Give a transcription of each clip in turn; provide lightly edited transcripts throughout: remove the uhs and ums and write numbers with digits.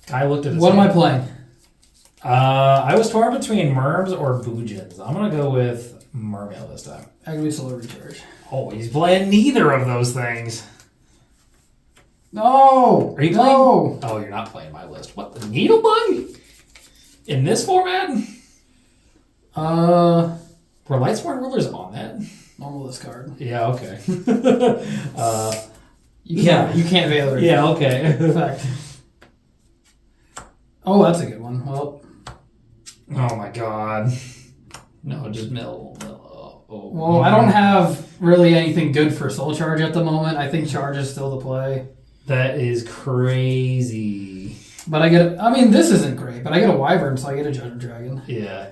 Guy looked at his What am hand. I playing? I was torn between Merms or Boojins. I'm going to go with Mermail this time. Activate Solar Recharge. Oh, he's playing neither of those things. No! Are you playing? No! Oh, you're not playing my list. What, the Needlebug? In this format? Were Lightsworn Rulers on that? Normal discard. Yeah, okay. You can't Veil it. Yeah, okay. Effect. Oh, that's a good one. Well. Oh my god. No, just mill. Oh. Well, I don't have really anything good for Soul Charge at the moment. I think Charge is still the play. That is crazy. But this isn't great, but I get a Wyvern, so I get a Judgment Dragon. Yeah.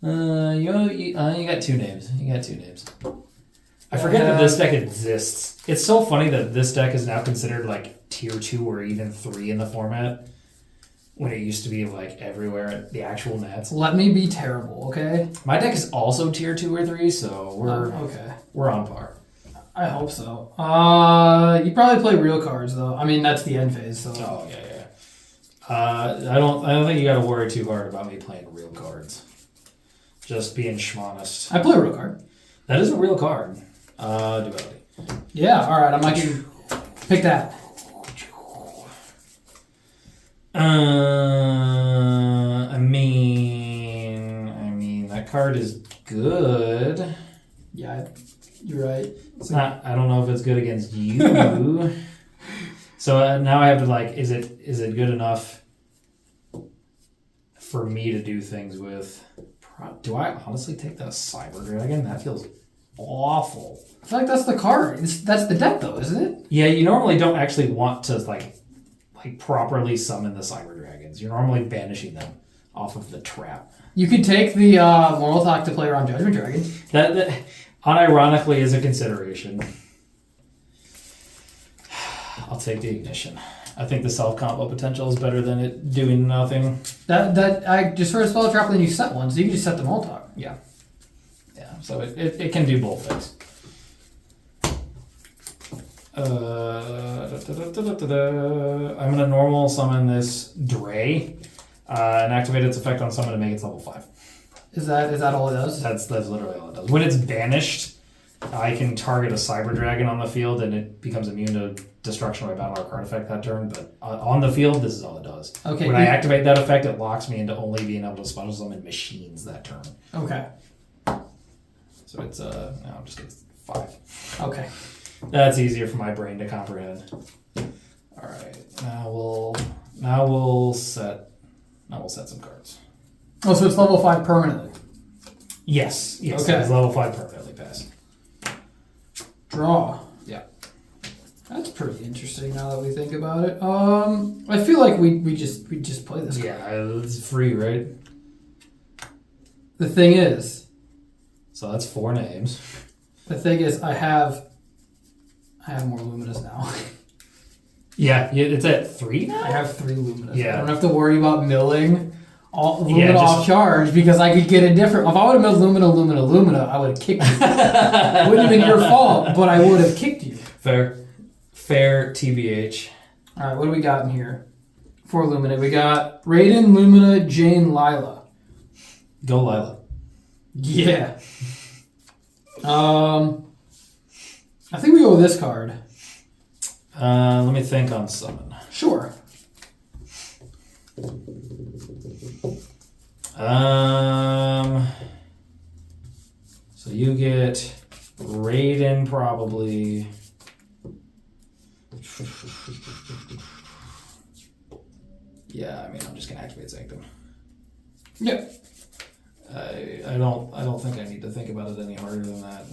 You got two names. I forget that this deck exists. It's so funny that this deck is now considered like tier 2 or even 3 in the format, when it used to be like everywhere at the actual nets. Let me be terrible, okay? My deck is also tier 2 or 3, so we're on par. I hope so. You probably play real cards though. I mean, that's the end phase, so. Oh yeah. I don't think you got to worry too hard about me playing real cards. Just being schmonest. I play a real card. That is a real card. Duality. Yeah. All right. I'm not gonna pick that. I mean, that card is good. Yeah, you're right. It's not. I don't know if it's good against you. So now I have to like, is it good enough for me to do things with? Do I honestly take the Cyber Dragon? That feels awful. I feel like that's the card. That's the deck though, isn't it? Yeah, you normally don't actually want to like properly summon the Cyber Dragons. You're normally banishing them off of the trap. You could take the Moral Talk to play around Judgment Dragon. That unironically is a consideration. I'll take the Ignition. I think the self-combo potential is better than it doing nothing. I just for a spell trap, then you set one, so you can just set the Moral Talk. Yeah. So it can do both things. I'm gonna normal summon this Dre, and activate its effect on summon to make its level 5. Is that all it does? That's literally all it does. When it's banished, I can target a Cyber Dragon on the field, and it becomes immune to destruction by battle or card effect that turn. But on the field, this is all it does. Okay. When I activate that effect, it locks me into only being able to special summon machines that turn. Okay. So it's no, just gets 5. Okay. That's easier for my brain to comprehend. All right, now we'll set some cards. Oh, so it's level 5 permanently. Yes. Okay. It's level 5 permanently passed. Draw. Yeah. That's pretty interesting now that we think about it. I feel like we just play this card. Yeah, it's free, right? The thing is, So that's 4 names. I have more Luminous now. Yeah, it's at 3 now? I have 3 Luminous. Yeah. I don't have to worry about milling all Lumina just- off charge because I could get a different. If I would have milled Lumina, I would have kicked you. It wouldn't have been your fault, but I would have kicked you. Fair TBH. All right, what do we got in here? For Lumina, we got Raiden, Lumina, Jane, Lila. Go Lila. Yeah. I think we go with this card. Let me think on summon. Sure. So you get Raiden probably. Yeah, I mean I'm just gonna activate Sanctum. Yep. I don't think I need to think about it any harder than that.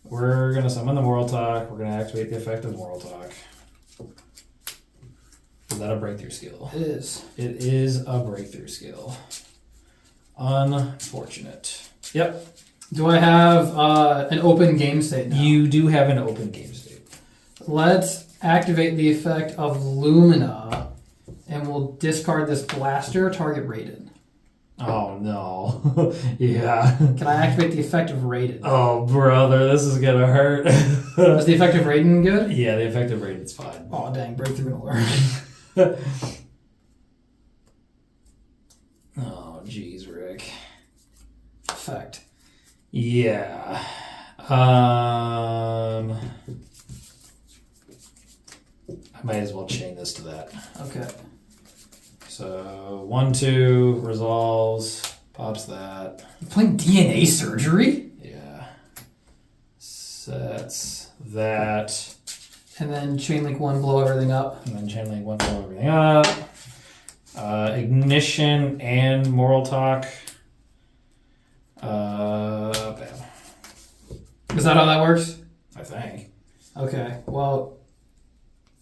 We're gonna summon the Moral Talk. We're gonna activate the effect of Moral Talk. Is that a breakthrough skill? It is. It is a breakthrough skill. Unfortunate. Yep. Do I have an open game state now? You do have an open game state. Let's activate the effect of Lumina, and we'll discard this blaster, target Raiden. Oh no. Yeah. Can I activate the effect of Raiden? Oh brother, this is gonna hurt. Is the effect of Raiden good? Yeah, the effective Raiden's fine. Oh dang, breakthrough alert. Oh jeez, Rick. Effect. Yeah. I might as well chain this to that. Okay. So 1-2 resolves, pops that. You're playing DNA surgery? Yeah. Sets that. And then chain link 1, blow everything up. And then chain link 1, blow everything up. Ignition and moral talk. Bam. Is that how that works? I think. Okay. Well,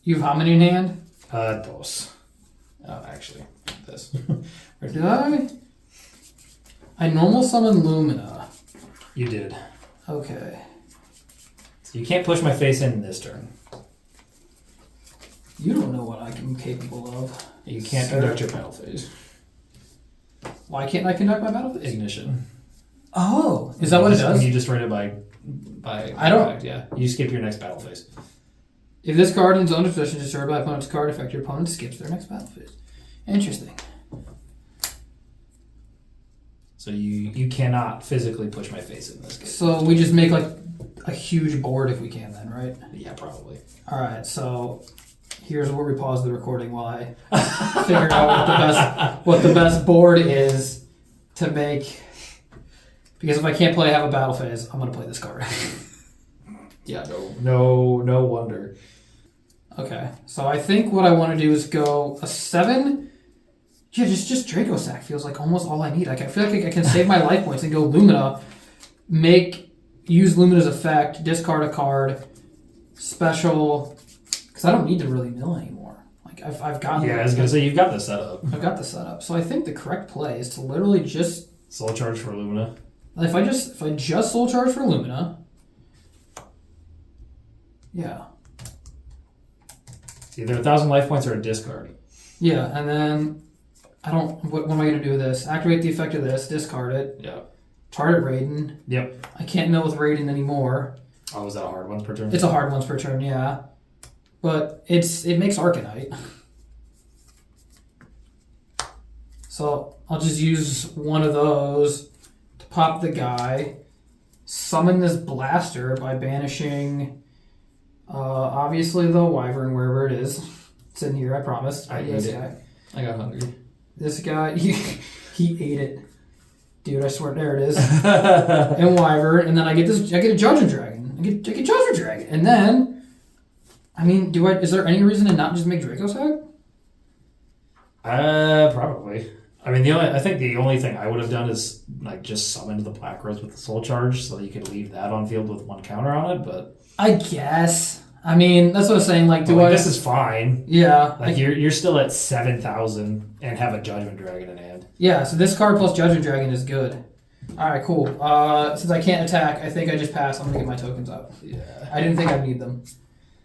you have how many in hand? Dos. Oh, actually, this. Did I? I normal summon Lumina. You did. Okay. So you can't push my face in this turn. You don't know what I'm capable of. You can't conduct your battle phase. Why can't I conduct my battle phase? Ignition. Oh, is that what it does? When you destroy it by I don't. effect, yeah. You skip your next battle phase. If this card in its own possession is destroyed by opponent's card effect, your opponent skips their next battle phase. Interesting. So you cannot physically push my face in this case. So we just make like a huge board if we can then, right? Yeah, probably. Alright, so here's where we pause the recording while I figure out what the best board is to make. Because if I can't have a battle phase, I'm gonna play this card. Yeah, no wonder. Okay, so I think what I want to do is go a 7. Yeah, just Draco Sack feels like almost all I need. Like I feel like I can save my life points and go Lumina, use Lumina's effect, discard a card, special, because I don't need to really mill anymore. Like I've got. Yeah, I was gonna say you've got the setup. I've got the setup, so I think the correct play is to literally just Soul charge for Lumina. if I just soul charge for Lumina. Yeah. It's either 1,000 life points or a discard. Yeah, and then what am I going to do with this? Activate the effect of this, discard it. Yeah. Target Raiden. Yep. I can't mill with Raiden anymore. Oh, is that a hard one per turn? It's a hard once per turn, yeah. But it makes Arcanite. So I'll just use one of those to pop the guy. Summon this blaster by banishing obviously the Wyvern wherever it is. It's in here, I promise. I this ate it. guy. I got hungry. This guy, he ate it. Dude, I swear, there it is. And Wyvern, and then I get a Judgment Dragon. I get Judgment Dragon. And then, I mean, is there any reason to not just make Draco Sack? Probably. I mean, I think the only thing I would have done is like just summoned the Black Rose with the Soul Charge, so you could leave that on field with one counter on it. But I guess. I mean, that's what I was saying. Like, this is fine. Yeah. Like you're still at 7,000 and have a Judgment Dragon in hand. Yeah. So this card plus Judgment Dragon is good. All right, cool. Since I can't attack, I think I just pass. I'm gonna get my tokens out. Yeah. I didn't think I'd need them,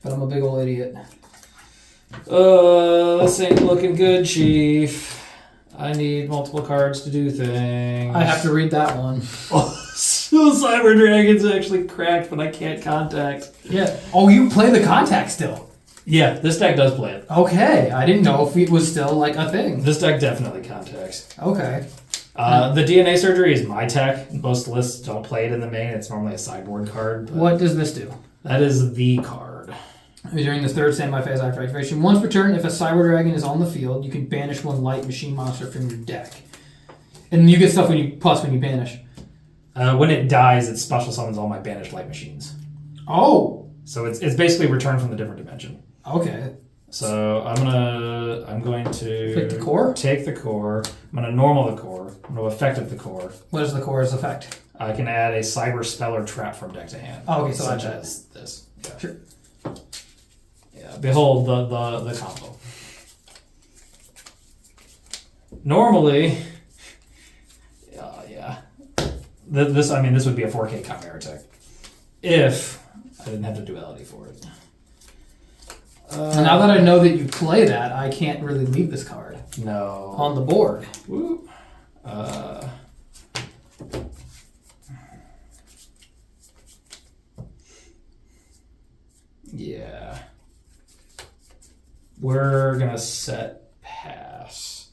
but I'm a big old idiot. This ain't looking good, Chief. I need multiple cards to do things. I have to read that one. So Cyber Dragon's actually cracked, but I can't contact. Yeah. Oh, you play the contact still? Yeah, this deck does play it. Okay. I didn't know if it was still like a thing. This deck definitely contacts. Okay. The DNA Surgery is my tech. Most lists don't play it in the main. It's normally a sideboard card. What does this do? That is the card. During the third standby phase after activation, once per turn, if a Cyber Dragon is on the field, you can banish one light machine monster from your deck. And you get stuff when you banish. When it dies, it special summons all my banished light machines. Oh! So it's basically returned from the different dimension. Okay. So I'm going to Pick the core? Take the core. I'm going to normal the core. I'm going to effective the core. What is the core's effect? I can add a Cyber Spell or Trap from deck to hand. Oh, okay, so such add that. as this. Yeah. Sure. Yeah. Behold the combo. Normally, yeah. This would be a 4K Chimera tech if I didn't have the duality for it. Now that I know that you play that, I can't really leave this card No. on the board. Woo. Yeah. We're gonna set pass.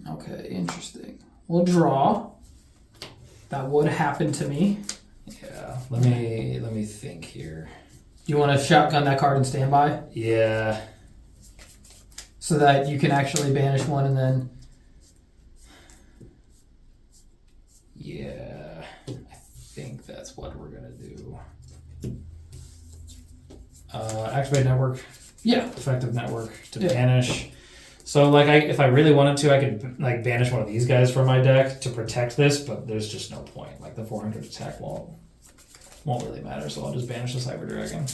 Okay, interesting. We'll draw. That would happen to me. Yeah. Let me think here. Do you want to shotgun that card and stand by? Yeah. So that you can actually banish one and then... Yeah. I think that's what we're gonna do. Activate network. Yeah. Effective network to banish. So like if I really wanted to, I could like banish one of these guys from my deck to protect this, but there's just no point. Like the 400 attack won't really matter, so I'll just banish the Cyber Dragon.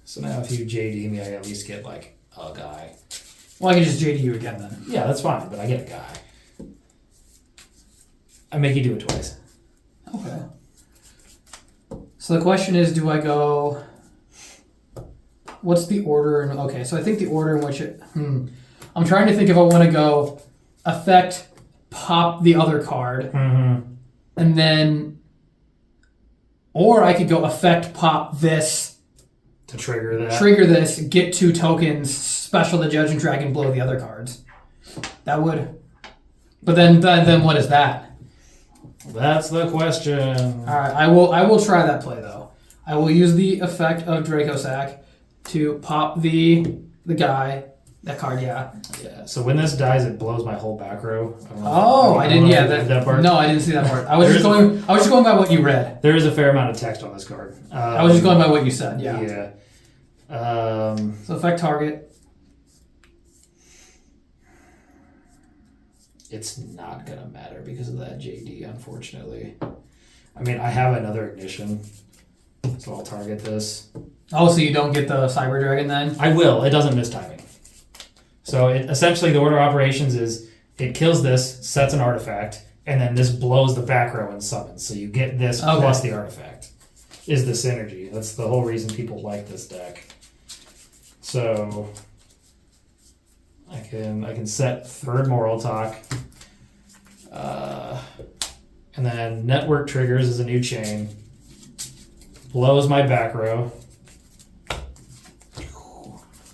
So now if you JD me, I at least get like a guy. Well, I can just JD you again then. Yeah, that's fine, but I get a guy. I make you do it twice. Okay. So the question is, do I go... What's the order? Okay, so I think the order in which it... I'm trying to think if I want to go effect, pop the other card, and then... Or I could go effect, pop this... To trigger that. Trigger this, get 2 tokens, special the Judgment Dragon, blow the other cards. That would... But then what is that? That's the question. Alright, I will try that play though. I will use the effect of Dracosac to pop the guy. That card, yeah. Yeah. So when this dies, it blows my whole back row. I didn't. Yeah, that part. No, I didn't see that part. I was just going by what you read. There is a fair amount of text on this card. I was just going by what you said. Yeah. Yeah. So affect target. It's not gonna matter because of that JD, unfortunately. I mean, I have another ignition, so I'll target this. Oh, so you don't get the Cyber Dragon then? I will. It doesn't miss timing. So essentially the order of operations is it kills this, sets an artifact, and then this blows the back row and summons. So you get this plus the artifact is the synergy. That's the whole reason people like this deck. So I can set 3rd Moral Talk. And then Network Triggers is a new chain. Blows my back row.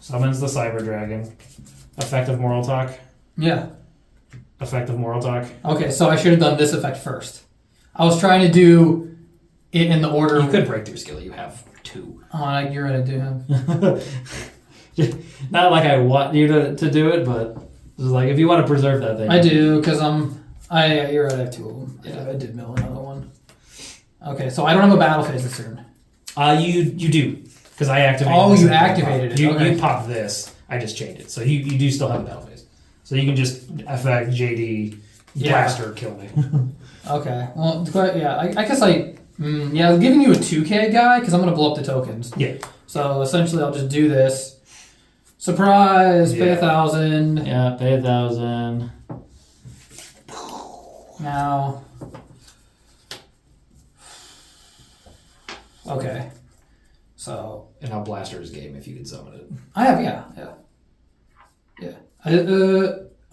Summons the Cyber Dragon. Effective Moral Talk. Yeah. Effective Moral Talk. Okay, so I should have done this effect first. I was trying to do it in the order. You could break through skill. You have 2. Oh, you're gonna do him. Not like I want you to do it, but just like if you want to preserve that thing. I do, because you're right, I have 2 of them. Yeah, I did mill another one. Okay, so I don't have a battle phase this turn. You do, because I activated. Oh, this you and activated it. You pop this. I just changed it, so you do still have a battle phase. So you can just effect JD blaster kill me. Okay, well, yeah, I guess I'm giving you a 2K guy because I'm gonna blow up the tokens. Yeah. So essentially, I'll just do this. Surprise! Pay 1,000. Yeah, pay 1,000. Now. Okay. So. And I'll blaster his game if you can summon it. I have, yeah.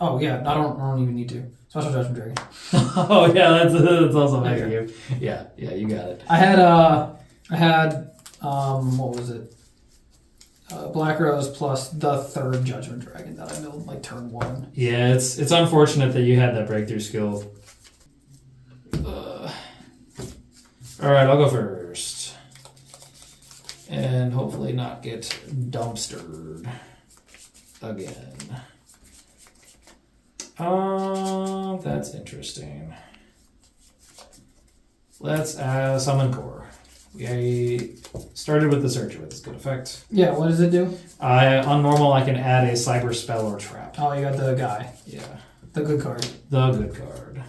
Oh yeah, I don't even need to. Special Judgment Dragon. Oh yeah, that's also nice of you. Yeah, you got it. I had what was it? Black Rose plus the 3rd Judgment Dragon that I milled like turn 1. Yeah, it's unfortunate that you had that breakthrough skill. All right, I'll go first, and hopefully not get dumpstered again. That's interesting. Let's summon core. We started with the Searcher with this good effect. Yeah, what does it do? On normal, I can add a cyber spell or trap. Oh, you got the guy. Yeah. The good card. The good card.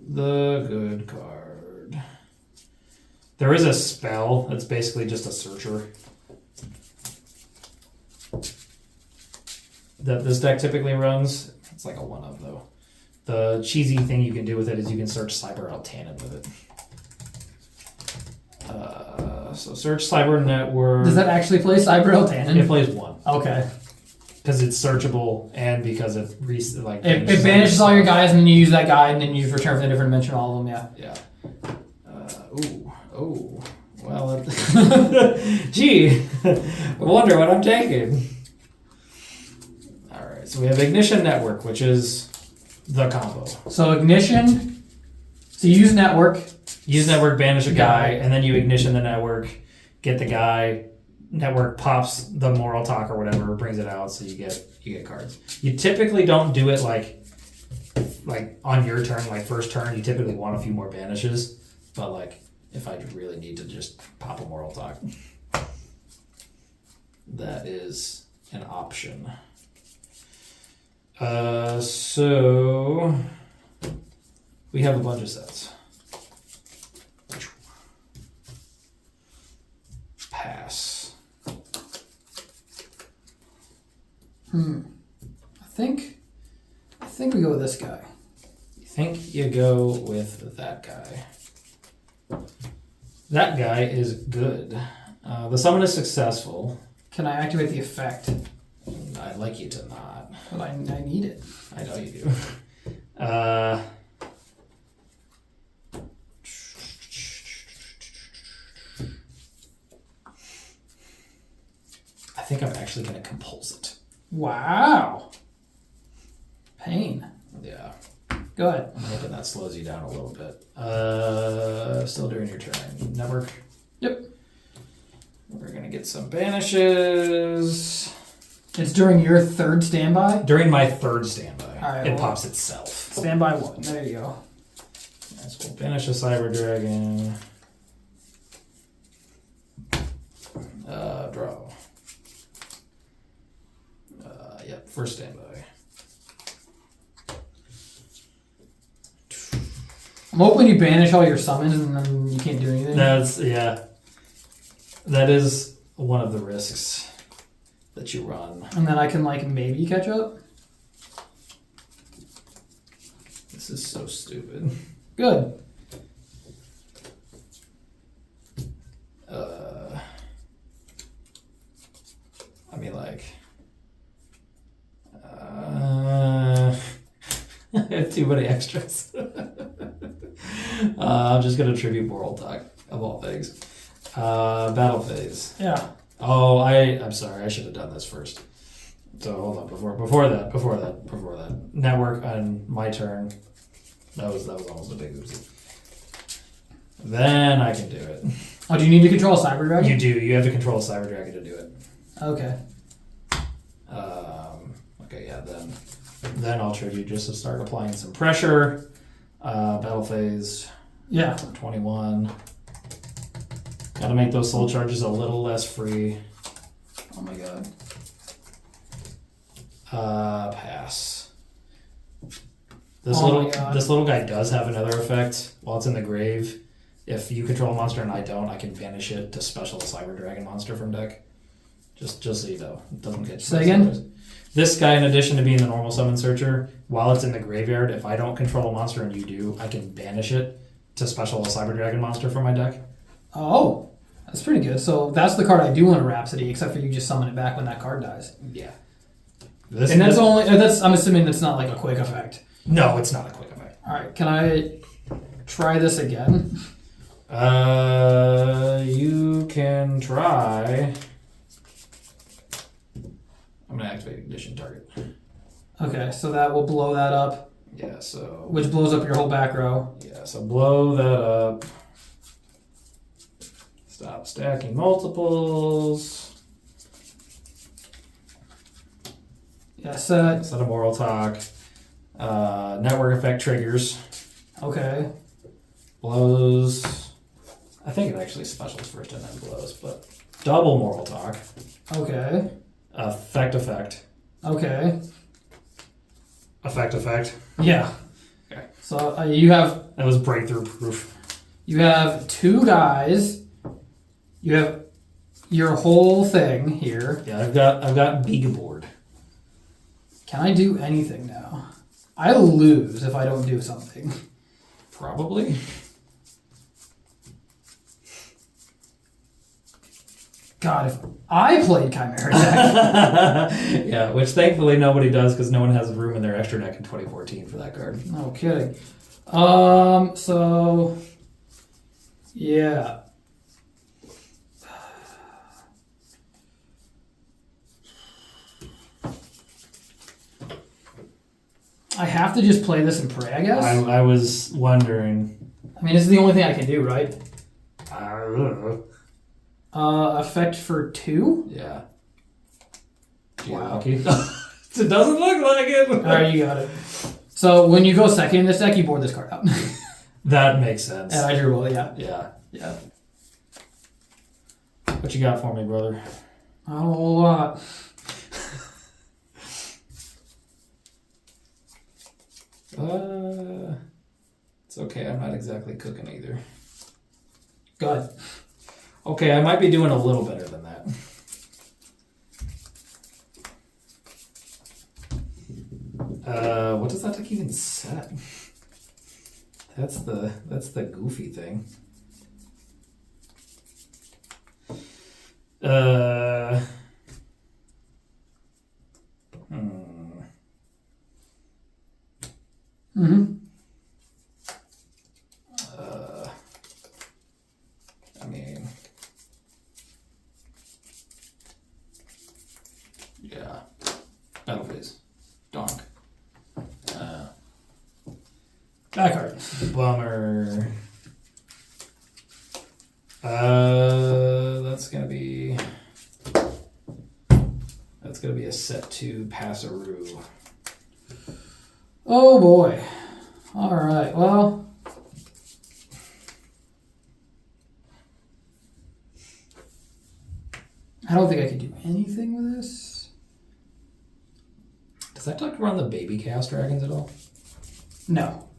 The good card. There is a spell that's basically just a Searcher that this deck typically runs. It's like a 1-of though. The cheesy thing you can do with it is you can search Cyber Altanin with it. So search Cyber Network. Does that actually play Cyber Altanin? It plays 1. Okay. because it's searchable and because it It banishes all your guys, and then you use that guy, and then you return from a different dimension all of them. Yeah. Well, gee, I wonder what I'm taking. All right, so we have Ignition Network, which is the combo. So Ignition. So you use Network. Use Network, banish a guy, and then you Ignition the Network, get the guy. Network pops the Moral Talk or whatever, brings it out, so you get cards. You typically don't do it like on your turn, like first turn. You typically want a few more banishes, but like if I really need to just pop a Moral Talk, that is an option. So we have a bunch of sets. Pass. I think we go with this guy. You think you go with that guy. That guy is good. The summon is successful. Can I activate the effect? I'd like you to not. But I need it. I know you do. I think I'm actually going to compulse it. Wow. Pain. Yeah. Go ahead. I'm hoping that slows you down a little bit. Still during your turn. Network. Yep. We're going to get some banishes. It's during your third standby? During my third standby. All right, it pops itself. Standby 1. There you go. Nice. We'll banish a Cyber Dragon. Draw. Yep, first standby. I'm hoping you banish all your summons and then you can't do anything. That is one of the risks that you run. And then I can maybe catch up. This is so stupid. Good. I have too many extras. I'm just going to tribute Moral Talk, of all things. Battle phase. Yeah. Oh, I'm sorry. I should have done this first. So hold on. Before that. Network on my turn. That was almost a big oopsie. Then I can do it. Oh, do you need to control a Cyber Dragon? You do. You have to control a Cyber Dragon to do it. Okay. Okay, yeah, then I'll tribute just to start applying some pressure. Battle phase. Yeah. 21. Gotta make those soul charges a little less free. Oh my god. Pass. This little guy does have another effect while it's in the grave. If you control a monster and I don't, I can banish it to special a Cyber Dragon monster from deck. Just so you know. It doesn't get... Say again? This guy, in addition to being the normal summon searcher, while it's in the graveyard, if I don't control a monster and you do, I can banish it to special a Cyber Dragon monster from my deck. Oh, that's pretty good. So that's the card I do want a Rhapsody, except for you just summon it back when that card dies. Yeah. I'm assuming that's not like a quick effect. No, it's not a quick effect. All right, can I try this again? You can try. I'm gonna activate Ignition Target. Okay, so that will blow that up. Yeah, so... Which blows up your whole back row. Yeah, so blow that up. Stop stacking multiples. Yeah, set a Moral Talk. Network effect triggers. Okay. Blows. I think it actually specials first and then blows, but double Moral Talk. Okay. Effect. Okay. Effect. Yeah. Okay. So you have... That was breakthrough proof. You have two guys. You have your whole thing here. Yeah, I've got Big Board. Can I do anything now? I lose if I don't do something. Probably. God, I played Chimera deck. Yeah, which thankfully nobody does because no one has room in their extra deck in 2014 for that card. No kidding. So yeah. I have to just play this and pray, I guess. I was wondering. I mean, this is the only thing I can do, right? I don't know. Effect for 2? Yeah. Wow. Lucky. It doesn't look like it. Alright, you got it. So when you go second in this deck, you board this card out. That makes sense. And I drew well, yeah. Yeah. What you got for me, brother? Not a whole lot. It's okay. I'm not exactly cooking either. Good. Okay, I might be doing a little better than that. What does that deck even set? That's the goofy thing. I mean, yeah. Battle phase. Donk. Back card. Bummer. That's gonna be a set 2 Passeroo. Oh boy. Alright, well. I don't think I can do anything with this. Does that deck run the baby Chaos Dragons at all? No.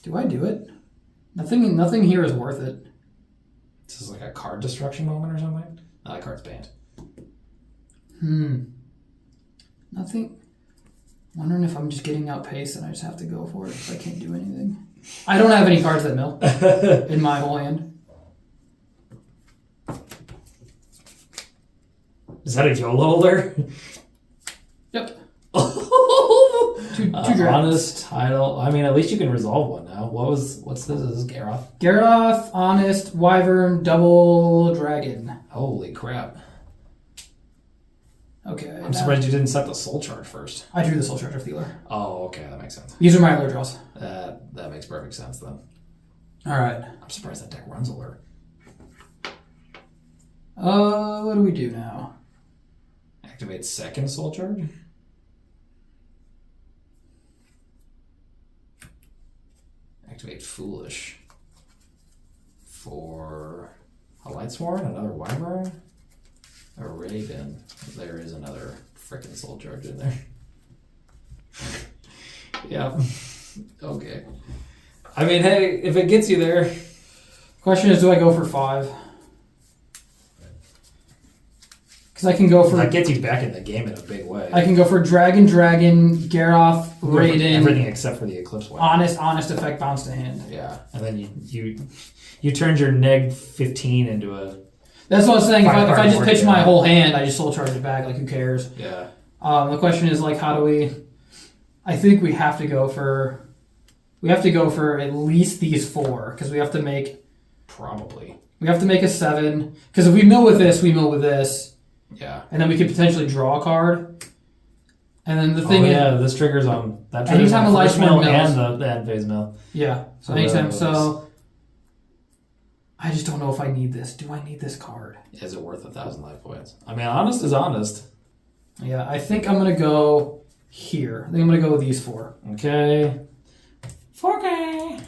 Do I do it? Nothing here is worth it. This is like a card destruction moment or something? No, that card's banned. Nothing. Wondering if I'm just getting outpaced and I just have to go for it if I can't do anything. I don't have any cards that mill in my whole hand. Is that a YOLO alert? Yep. Two dragons. Honest title. I mean, at least you can resolve one now. What's this? This is Garroth. Garroth, Honest, Wyvern, Double Dragon. Holy crap. Okay. I'm surprised you didn't set the soul charge first. I drew the Soul Charger Feeler. Oh, okay, that makes sense. These are my alert draws. That makes perfect sense then. Alright. I'm surprised that deck runs alert. What do we do now? Activate second soul charge? Activate Foolish. For a Lightsworn, another Wyvern, a Raven. There is another frickin' soul charge in there. Yeah. Okay. I mean, hey, if it gets you there. Question is, do I go for 5? Because I can go for... That gets you back in the game in a big way. I can go for Dragon, Garroth, Raiden. Everything except for the Eclipse Weapon. Honest effect, bounce to hand. Yeah. And then you turned your neg 15 into a... That's what I was saying. If I just pitch my yeah. whole hand, I just soul charge it back. Like, who cares? Yeah. The question is, like, how do we... I think we have to go for... We have to go for at least these 4. Because we have to make... Probably. We have to make a 7. Because if we mill with this, we mill with this. Yeah. And then we could potentially draw a card. And then the thing is... this triggers on... That triggers anytime on a the first Lightsworn mill mills. and the end phase mill. Yeah. So anytime... So... I just don't know if I need this. Do I need this card? Is it worth 1,000 life points? I mean, honest is honest. Yeah, I think I'm going to go here. I think I'm going to go with these 4. Okay. 4K.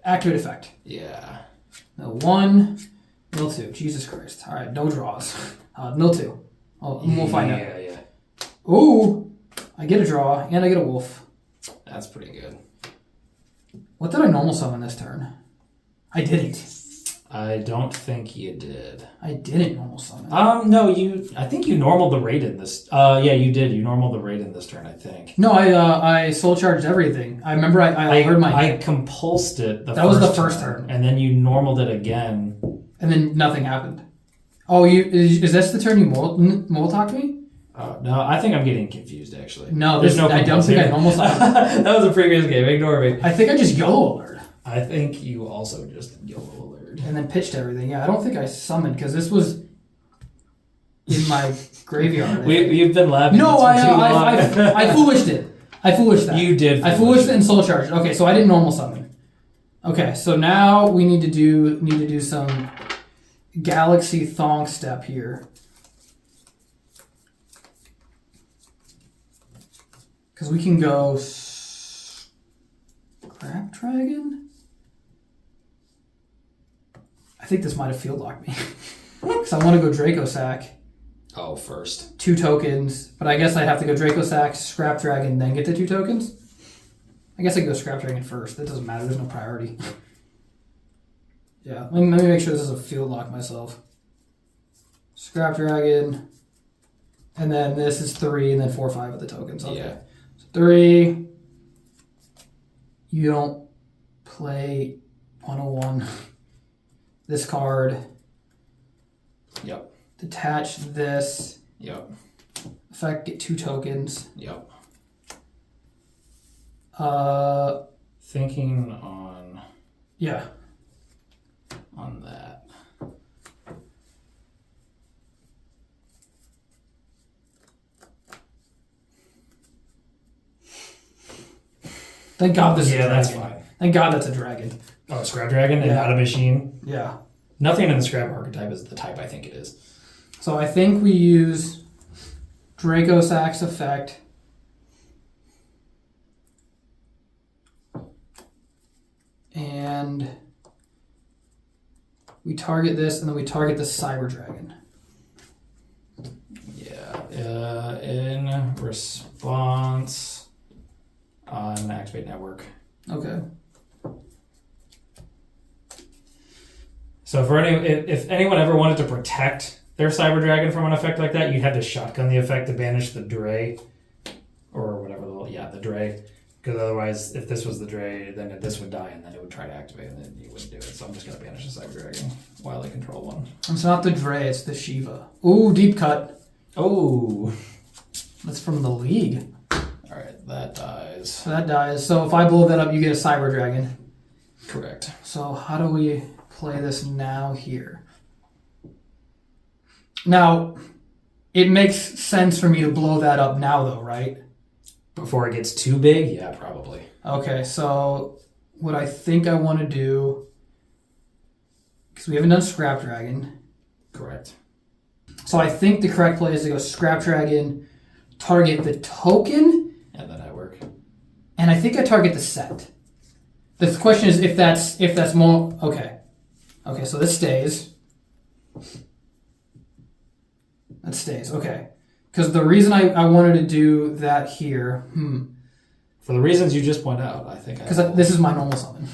Activate effect. Yeah. Mill 1, mill 2. Jesus Christ. All right, no draws. Mill 2. Oh, we'll find out. Yeah. Ooh, I get a draw and I get a wolf. That's pretty good. What did I normal summon this turn? I didn't. I don't think you did. I didn't normal summon. No, I think you normaled the raid in this. Yeah, you did. You normaled the raid in this turn, I think. No, I soul charged everything. I remember I heard my. I compulsed it. That was the first turn, and then you normaled it again, and then nothing happened. Oh, is this the turn you Molotov me? No, I think I'm getting confused. Actually, no, I don't think I normal summoned. That was a previous game. Ignore me. I think I just YOLO alert. I think you also just YOLO alert. And then pitched everything. Yeah, I don't think I summoned because this was in my graveyard. You've been laughing. No, I foolished it. I foolished that. You did. I foolished it and soul charged. Okay, so I didn't normal summon. Okay, so now we need to do some Galaxy Thong step here. Because we can go Scrap Dragon? I think this might have field locked me. Because I want to go Draco Sack. Oh, first. 2 tokens. But I guess I'd have to go Draco Sack, Scrap Dragon, then get the 2 tokens? I guess I can go Scrap Dragon first. That doesn't matter. There's no priority. Yeah, let me make sure this is a field lock myself. Scrap Dragon. And then this is 3, and then 4, 5 of the tokens. Okay. Yeah. So 3. You don't play 101. This card. Yep. Detach this. Yep. Effect, get 2 tokens. Yep. Thinking on Yeah. On that. Thank God this is a dragon. That's fine. Thank God that's a dragon. Oh, Scrap Dragon and not a machine? Yeah. Nothing in the Scrap archetype is the type I think it is. So I think we use Draco Sack's effect. And we target this, and then we target the Cyber Dragon. Yeah. In response on Activate Network. Okay. So if anyone ever wanted to protect their Cyber Dragon from an effect like that, you'd have to shotgun the effect to banish the Dray. Or whatever the Dray. Because otherwise, if this was the Dray, then this would die, and then it would try to activate, and then you wouldn't do it. So I'm just going to banish the Cyber Dragon while I control one. It's not the Dray, it's the Shiva. Ooh, deep cut. Oh. That's from the League. Alright, that dies. So that dies. So if I blow that up, you get a Cyber Dragon. Correct. So how do we play this now here? Now, it makes sense for me to blow that up now, though, right? Before it gets too big? Yeah, probably. Okay, so what I think I want to do, because we haven't done Scrap Dragon. Correct. So I think the correct play is to go Scrap Dragon, target the token. And the network. And I think I target the set. The question is if that's more... Okay. Okay, so this stays. That stays, okay. Because the reason I wanted to do that here... For the reasons you just point out, I think... Because this is my normal summon.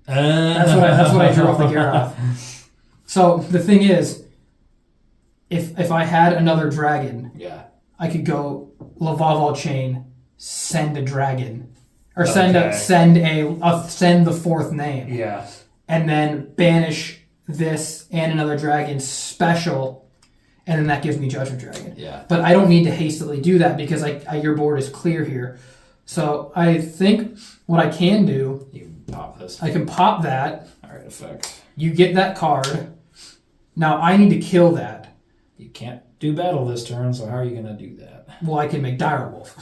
That's what I drew off the Gyarath. So the thing is, if I had another dragon, yeah, I could go Lavalval Chain, send a dragon, or send the fourth name, yeah, and then banish this and another dragon special, and then that gives me Judgment Dragon. Yeah, but I don't need to hastily do that because your board is clear here. So I think what I can do, you can pop this. I can pop that. All right, effect. You get that card. Now I need to kill that. You can't do battle this turn, so how are you going to do that? Well, I can make Direwolf.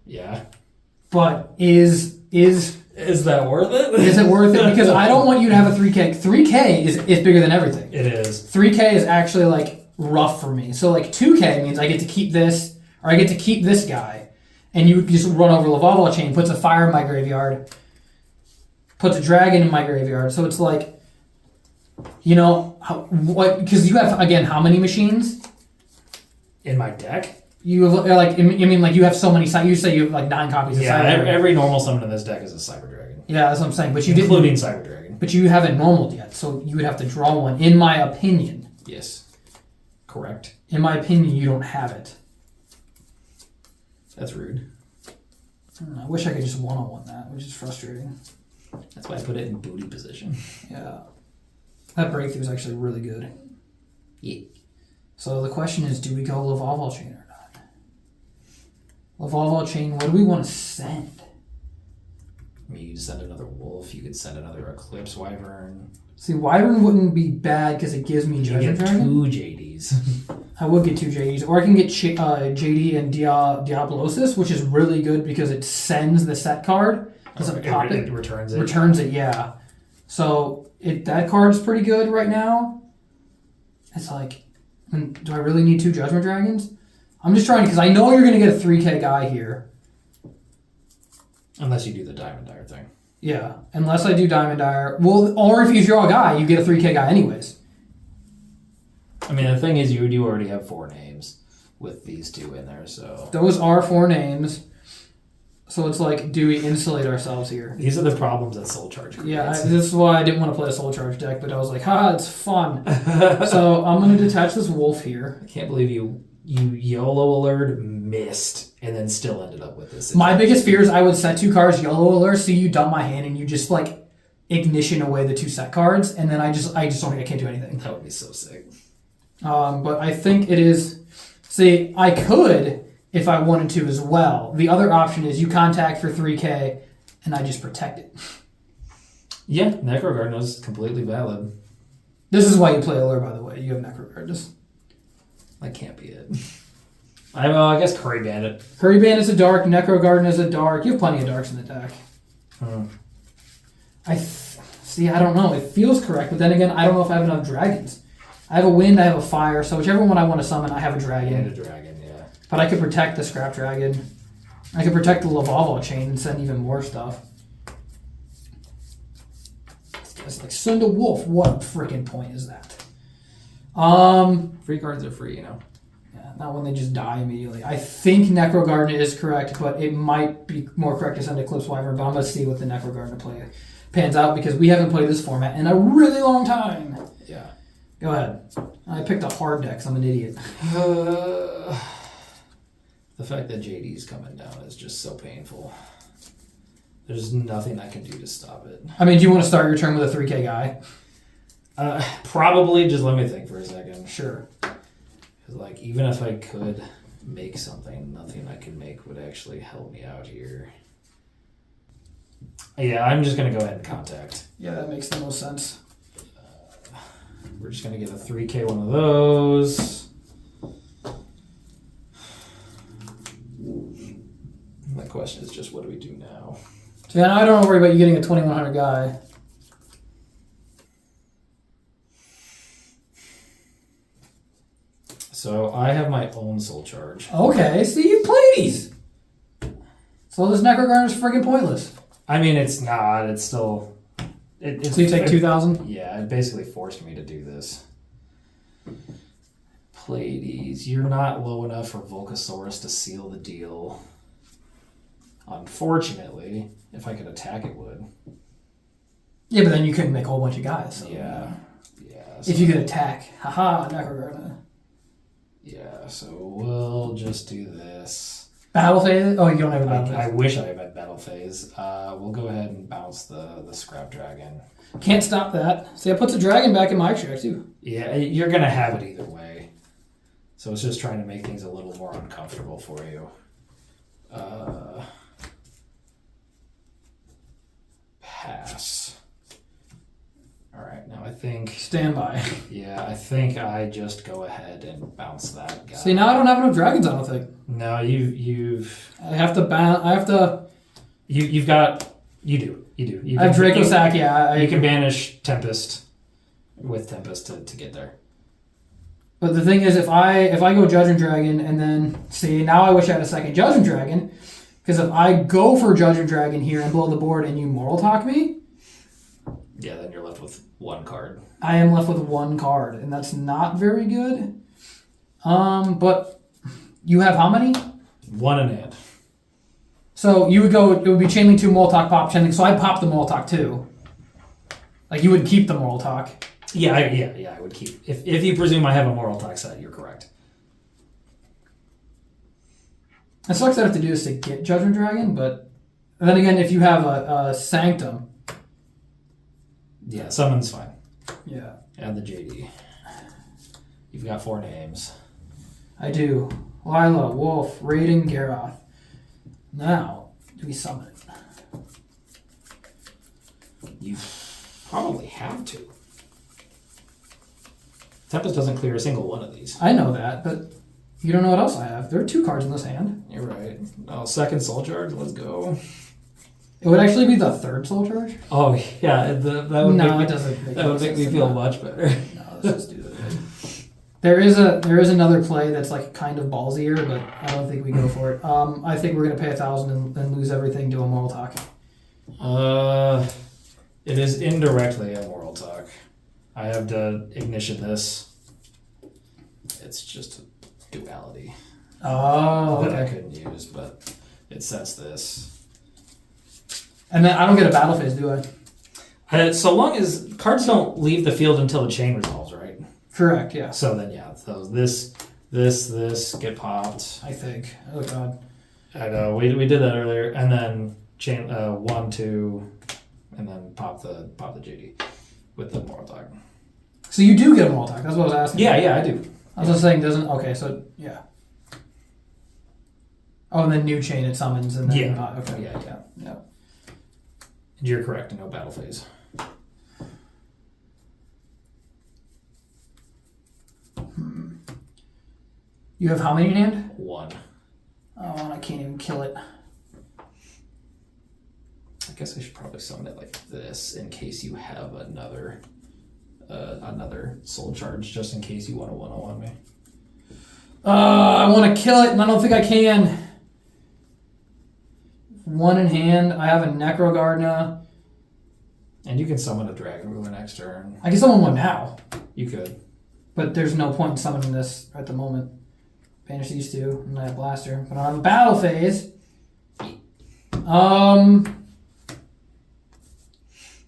Yeah. But is that worth it? Is it worth it? Because I don't want you to have a 3K. 3K is bigger than everything. It is. 3K is actually like rough for me. So like 2K means I get to keep this, or I get to keep this guy, and you just run over Lavalval Chain, puts a fire in my graveyard, puts a dragon in my graveyard. So it's like, you know, what? Because you have, again, how many machines in my deck? You have, like, I mean, like, you have so many. You say you have like 9 copies of Cyber Dragon. Every normal summon in this deck is a Cyber Dragon. Yeah, that's what I'm saying. But including Cyber Dragon. But you haven't normaled yet, so you would have to draw one, in my opinion. Yes. Correct. In my opinion, you don't have it. That's rude. I wish I could just one-on-one that, which is frustrating. That's why I put it in booty position. Yeah. That breakthrough is actually really good. Yeah. So the question is, do we go Lavalval Chain or not? Lavalval Chain, what do we want to send? I mean, you could send another wolf. You could send another Eclipse Wyvern. See, Wyvern wouldn't be bad because it gives me You Judgment get Dragon. 2 JDs. I would get 2 JDs. Or I can get JD and Diablosis, which is really good because it sends the set card. Doesn't pop it. It returns it. Returns it, yeah. So that card's pretty good right now. It's like, do I really need 2 Judgment Dragons? I'm just trying, because I know you're going to get a 3K guy here. Unless you do the Diamond Dire thing. Yeah, unless I do Diamond Dire. Well, or if you draw a guy, you get a 3K guy anyways. I mean, the thing is, you do already have 4 names with these 2 in there, so... Those are 4 names. So it's like, do we insulate ourselves here? These are the problems that Soul Charge creates. Yeah, this is why I didn't want to play a Soul Charge deck, but I was like, haha, it's fun. So I'm going to detach this wolf here. I can't believe you YOLO alert, missed, and then still ended up with this. My biggest fear is I would set 2 cards, YOLO alert, see you dump my hand, and you just like ignition away the 2 set cards, and then I just don't think I can't do anything. That would be so sick. But I think it is... See, I could, if I wanted to as well. The other option is you contact for 3K, and I just protect it. Yeah, Necro Garden is completely valid. This is why you play Allure, by the way. You have Necro Garden. That can't be it. I guess Curry Bandit. Curry Band is a dark, Necro Garden is a dark. You have plenty of darks in the deck. See, I don't know. It feels correct, but then again, I don't know if I have enough dragons. I have a wind, I have a fire, so whichever one I want to summon, I have a dragon. And a dragon, yeah. But I could protect the Scrap Dragon. I could protect the Lavalval Chain and send even more stuff. It's like, send a wolf. What freaking point is that? Free cards are free, you know. Yeah, not when they just die immediately. I think Necro Garden is correct, but it might be more correct to send Eclipse Wyvern, but I'm going to see what the Necro Garden play pans out because we haven't played this format in a really long time. Yeah. Go ahead. I picked a hard deck, so I'm an idiot. The fact that JD's coming down is just so painful. There's nothing I can do to stop it. I mean, do you want to start your turn with a 3K guy? Probably. Just let me think for a second. Sure. Because, like, even if I could make something, nothing I can make would actually help me out here. Yeah, I'm just going to go ahead and contact. Yeah, that makes the most sense. We're just going to get a 3K one of those. My question is just, what do we do now? So yeah, I don't worry about you getting a 2100 guy. So I have my own Soul Charge. Okay, see, you play these. So this Necro Garden is friggin' pointless. I mean, it's not. It's still... So you take 2,000? Yeah, it basically forced me to do this. Pleiades, you're not low enough for Volcasaurus to seal the deal. Unfortunately, if I could attack, it would. Yeah, but then you couldn't make a whole bunch of guys. So. Yeah. If you could attack. Haha, Necro Garden. Yeah, so we'll just do this. Battle phase? Oh, you don't have a battle phase. I wish I had battle phase. We'll go ahead and bounce the Scrap Dragon. Can't stop that. See, I put the dragon back in my extract too. Yeah, you're going to have it either way. So it's just trying to make things a little more uncomfortable for you. Pass. Alright, now I think... Stand by. Yeah, I think I just go ahead and bounce that guy. See, now I don't have enough dragons, I don't think. No, you've... I have to... You've got... You do. You I have Draco Sack, yeah. You can banish Tempest with Tempest to get there. But the thing is, if I go Judgment Dragon and then... See, now I wish I had a second Judgment Dragon. Because if I go for Judgment Dragon here and blow the board and you Mortal Talk me... Yeah, then you're left with one card. I am left with one card, and that's not very good. But you have how many? One in hand. So you would go, it would be Chainlink 2, Moltok, pop, Chainlink. So I pop the Moltok too. Like, you would keep the moral talk. Yeah, I would keep. If you presume I have a moral talk set, you're correct. It sucks that I have to do this to get Judgment Dragon, but then again, if you have a Sanctum. Yeah, summon's fine. Yeah. Add the JD. You've got 4 names. I do. Lila, Wolf, Raiden, Garoth. Now, do we summon it? You probably have to. Tempest doesn't clear a single one of these. I know that, but you don't know what else I have. There are 2 cards in this hand. You're right. Oh, second soul charge. Let's go. It would actually be the 3rd soul charge. Oh yeah, that would No, make it doesn't. that would make me feel much better. No, let's just do it. There is another play that's like kind of ballsier, but I don't think we go for it. I think we're gonna pay 1,000 and lose everything to a moral talk. It is indirectly a moral talk. I have to ignition this. It's just a duality Oh, that I okay. couldn't use, but it sets this. And then I don't get a battle phase, do I? So long as cards don't leave the field until the chain resolves, right? Correct. Yeah. So then, yeah. So this get popped. I think. Oh god. I know we did that earlier, and then chain 1, 2, and then pop the JD with the moral talk. So you do get a moral talk. That's what I was asking. Yeah, I do. I was just saying, doesn't. Okay, so yeah. Oh, and then new chain it summons, and then Yeah. okay. Yeah. You're correct. No battle phase. You have how many in hand? 1. Oh, I can't even kill it. I guess I should probably summon it like this in case you have another soul charge, just in case you want to 101 me. I want to kill it, and I don't think I can. 1 in hand. I have a Necrogardna. And you can summon a Dragon Ruler next turn. I can summon one now, You could. but there's no point in summoning this at the moment. Banish these 2, and I have Blaster. But I don't have a battle phase.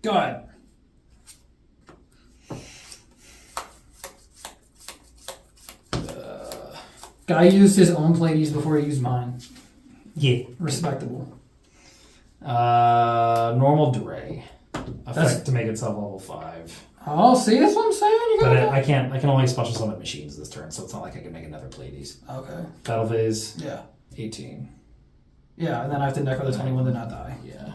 God. Guy used his own Pleiades before he used mine. Yeah. Respectable. Normal Dre. Effect to make itself level 5. Oh, see, that's what I'm saying. You But got I can only special summon machines this turn, so it's not like I can make another Pleiades. Okay. Battle phase. Yeah. 18. Yeah, and then I have to Necro the 21 to not die. Yeah.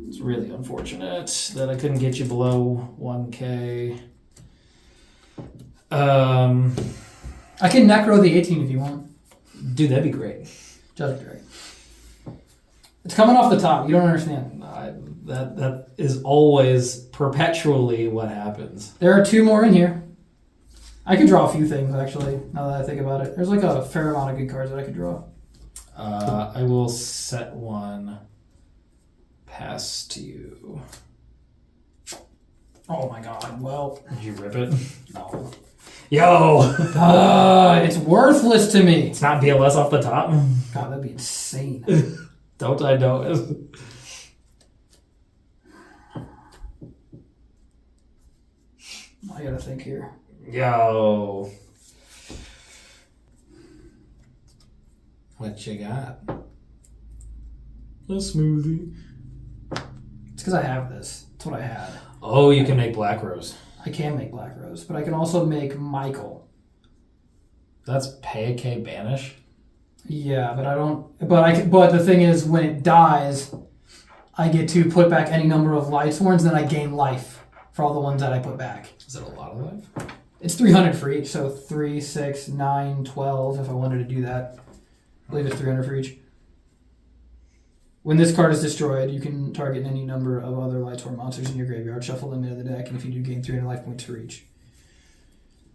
It's really unfortunate that I couldn't get you below 1k. I can Necro the 18 if you want. Dude, that'd be great. Judge great. It's coming off the top. You don't understand. That is always perpetually what happens. There are 2 more in here. I could draw a few things, actually, now that I think about it. There's like a fair amount of good cards that I could draw. I will set 1 pass to you. Oh my god, well. Did you rip it? No. Yo! It's worthless to me. It's not BLS off the top? God, that'd be insane. Don't I know it? I gotta think here. Yo. What you got? A smoothie. It's because I have this. It's what I had. Oh, you can make Black Rose. I can make Black Rose, but I can also make Michael. That's pay a K banish? Yeah, but I don't. But the thing is, when it dies, I get to put back any number of Lightsworns, then I gain life for all the ones that I put back. Is it a lot of life? It's 300 for each, so 3, 6, 9, 12 if I wanted to do that. I believe it's 300 for each. When this card is destroyed, you can target any number of other Lightsworn monsters in your graveyard, shuffle them into the deck, and if you do, gain 300 life points for each.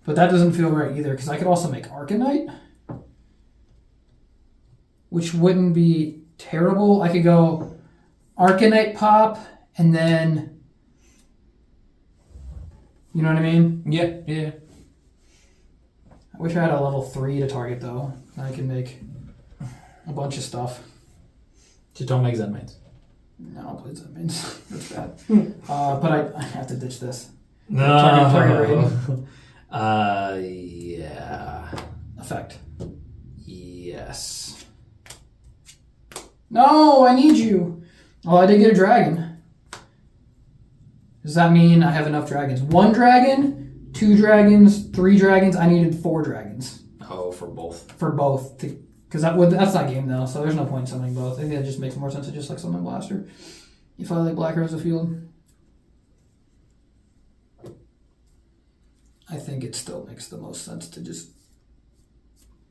But that doesn't feel right either, because I could also make Arcanite, which wouldn't be terrible. I could go Arcanite pop, and then... You know what I mean? Yeah. I wish I had a level 3 to target, though. Then I can make a bunch of stuff. Just don't make Zenmates. No, please, that means that's bad. But I have to ditch this. No. Target Yeah. Effect. Yes. No, I need you. Oh, I did get a dragon. Does that mean I have enough dragons? 1 dragon, 2 dragons, 3 dragons. I needed 4 dragons. Oh, for both. For both. Because that's not game though, so there's no point in summoning both. I think that just makes more sense to just like summon Blaster. If I like Black Rose of Field. I think it still makes the most sense to just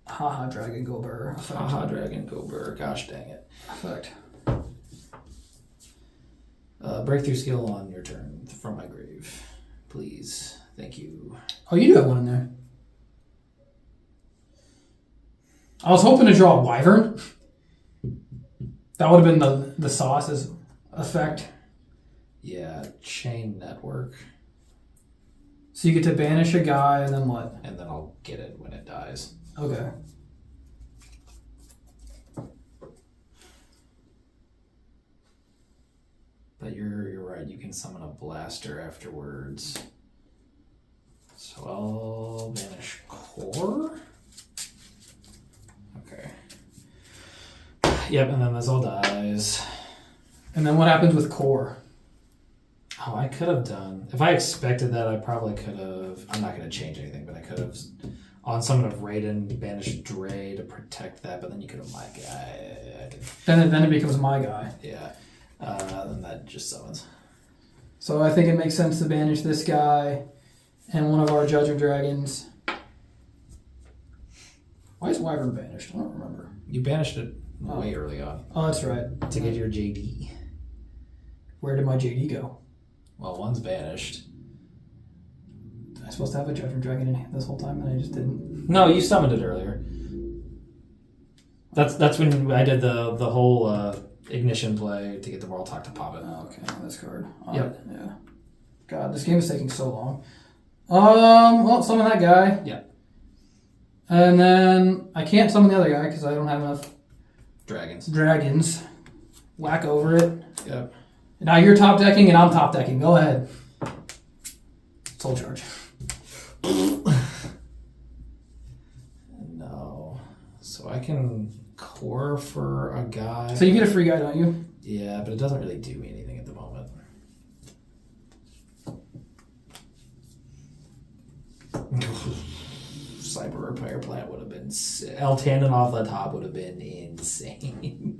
haha dragon go burr. Haha dragon go burr. Gosh dang it. Effect. Breakthrough skill on your turn from my grave. Please. Thank you. Oh, you do have one in there. I was hoping to draw a Wyvern. That would have been the sauce's effect. Yeah, chain network. So you get to banish a guy and then what? And then I'll get it when it dies. Okay. But you're right, you can summon a blaster afterwards. So I'll banish core. Okay. Yep, and then this all dies. And then what happens with core? Oh, I could have done. If I expected that, I probably could have. I'm not going to change anything, but I could have. On summon of Raiden, banished Dre to protect that, but then you could have my guy. Then it becomes my guy. Yeah. Then that just summons. So I think it makes sense to banish this guy and one of our Judgment Dragons. Why is Wyvern banished? I don't remember. You banished it way early on. Oh, that's right. To get your JD. Where did my JD go? Well, one's banished. Am I supposed to have a Judgment Dragon in hand this whole time and I just didn't? No, you summoned it earlier. That's when I did the whole ignition play to get the World Talk to pop it. Oh, okay, this card. Yep. Yeah. God, this game is taking so long. Well, summon that guy. Yeah. And then I can't summon the other guy because I don't have enough dragons. Whack over it. Yep. Now you're top decking and I'm top decking. Go ahead. Soul charge. No. So I can core for a guy. So you get a free guy, don't you? Yeah, but it doesn't really do me anything at the moment. Cyber Repair Plant would have been L10 and off the top would have been insane.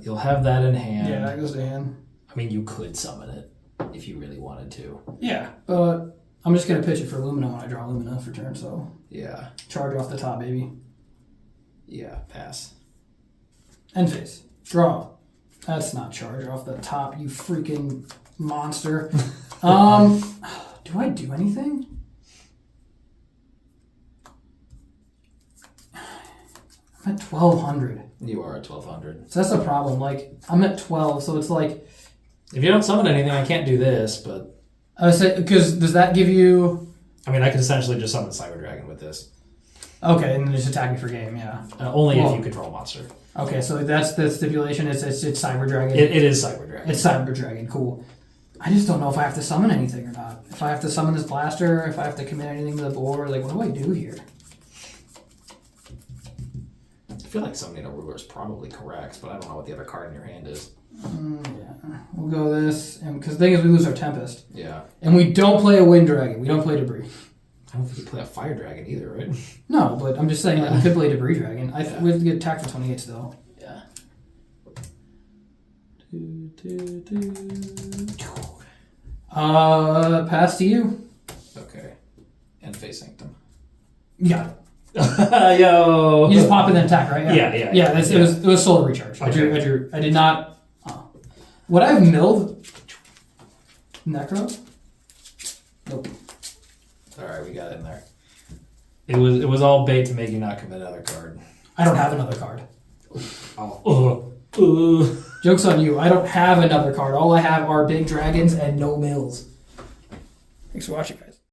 You'll have that in hand. Yeah, that goes to hand. I mean, you could summon it if you really wanted to. Yeah, but I'm just gonna pitch it for Lumina when I draw Lumina for turn. So Yeah. charge off the top, baby. Yeah. Pass. End phase. Draw. That's not charge off the top, you freaking monster. Do I do anything? I'm at 1200. You are at 1200. So that's the problem. Like, I'm at 12, so it's like... If you don't summon anything, I can't do this, but... I would say, because does that give you... I mean, I could essentially just summon Cyber Dragon with this. Okay, and then just attack me for game, yeah. Only if you control a monster. Okay, so that's the stipulation. It's Cyber Dragon. It is Cyber Dragon. It's Cyber Dragon, cool. I just don't know if I have to summon anything or not. If I have to summon this blaster, if I have to commit anything to the board, like, what do I do here? I feel like summoning a ruler is probably correct, but I don't know what the other card in your hand is. Yeah, we'll go this, and because the thing is, we lose our Tempest, Yeah. and we don't play a Wind Dragon. We don't play Debris. I don't think you play a Fire Dragon either, right? No, but I'm just saying, like, we could play Debris Dragon. Yeah. We have to get attacked for 28 still. Yeah. Pass to you. Okay. And Face Sanctum. Yeah. Yo. You just pop in and attack, right? Yeah. It was solar recharge. Okay. I did not. Would I have milled Necro? Nope. All right, we got it in there. It was all bait to make you not commit another card. I don't have another card. Oh. Joke's on you. I don't have another card. All I have are big dragons and no mills. Thanks for watching, guys.